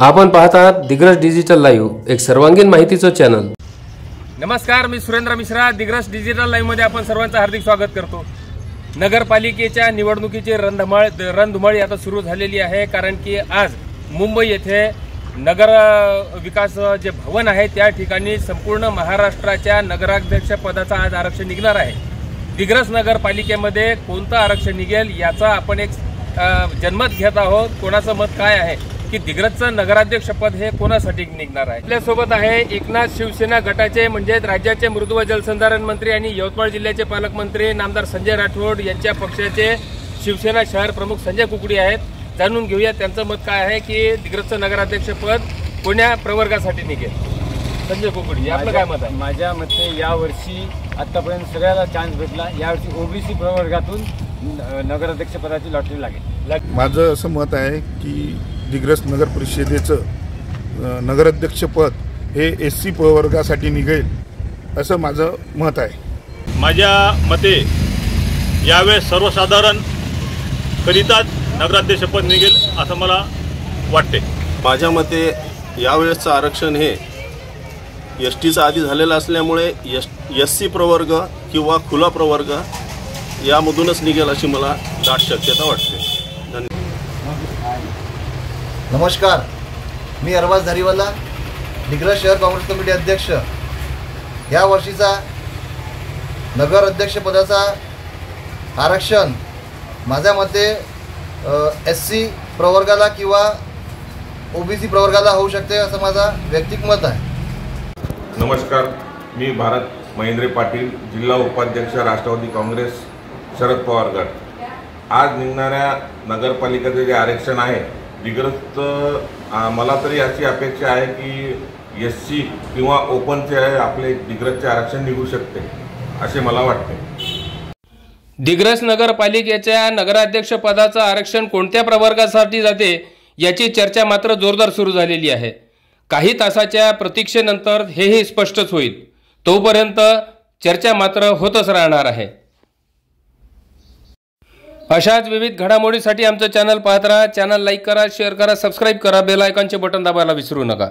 आपण पाहतात Digras digital live, एक सर्वांगीण माहितीचं चॅनल। नमस्कार, मी सुरेंद्र मिश्रा। दिग्रस डिजिटल लाईव्ह मध्ये आपण सर्वांचं हार्दिक स्वागत करतो। नगरपालिकेच्या निवडणुकीची रणधुमाळी आता सुरू झालेली आहे, कारण की आज मुंबई येथे नगर विकास जे भवन आहे त्या ठिकाणी संपूर्ण महाराष्ट्राच्या नगराध्यक्ष पदाचा आज आरक्षण निघणार आहे। दिग्रस नगरपालिकेमध्ये कोणतं आरक्षण निघेल याचा आपण एक जनमत घेत आहोत। कोणाचं मत काय आहे की दिग्रसचं नगराध्यक्ष पद हे कोणासाठी निघणार आहे। आपल्या सोबत आहे एकनाथ शिवसेना गटाचे म्हणजे राज्याचे मृदू व जलसंधारण मंत्री आणि यवतमाळ जिल्ह्याचे पालकमंत्री नामदार संजय राठोड यांच्या पक्षाचे शिवसेना शहर प्रमुख संजय कुकडी आहेत। जाणून घेऊया त्यांचं मत काय आहे की दिग्रसचं नगराध्यक्ष पद कोण्या प्रवर्गासाठी निघेल। संजय कुकडी, आपलं काय मत आहे? माझ्या मते यावर्षी आतापर्यंत सगळ्याला चान्स भेटला, यावर्षी ओबीसी प्रवर्गातून नगराध्यक्ष पदाची लॉटरी लागेल। माझं असं मत आहे की दिग्रस नगर परिषदेचं नगराध्यक्षपद हे एससी प्रवर्गासाठी निघेल असं माझं मत आहे। माझ्या मते यावेळेस सर्वसाधारण करिताच नगराध्यक्षपद निघेल असं मला वाटते। माझ्या मते यावेळेसचं आरक्षण हे एसटीचं आधी झालेलं असल्यामुळे एससी प्रवर्ग किंवा खुला प्रवर्ग यामधूनच निघेल अशी मला दाट शक्यता वाटते। नमस्कार, मी अरबाज धारीवाला, दिग्रस शहर काँग्रेस कमिटी अध्यक्ष। या वर्षीचा नगर अध्यक्षपदाचा आरक्षण माझ्या मते एससी प्रवर्गाला किंवा ओबीसी प्रवर्गाला होऊ शकते असं माझा वैयक्तिक मत आहे। नमस्कार, मी भारत महेंद्र पाटील, जिल्हा उपाध्यक्ष राष्ट्रवादी काँग्रेस शरद पवार गट। आज निघणाऱ्या नगरपालिकेचे जे आरक्षण आहे दिग्रसचं, मला तरी याची अपेक्षा आहे की एससी किंवा ओपनचे आपले दिग्रसचे आरक्षण निघू शकते असे मला वाटते। दिग्रस नगरपालिकेच्या नगराध्यक्ष पदाचं आरक्षण कोणत्या प्रवर्गासाठी जाते याची चर्चा मात्र जोरदार सुरू झालेली आहे। काही तासाच्या प्रतीक्षेनंतर हेही स्पष्टच होईल। तोपर्यंत चर्चा मात्र होतच राहणार आहे। अशाच विविध घडामोडींसाठी आमचं चॅनल पाहत राहा। चॅनल लाईक करा, शेअर करा, सबस्क्राईब करा, बेल आयकॉनचे बटन दाबायला विसरू नका।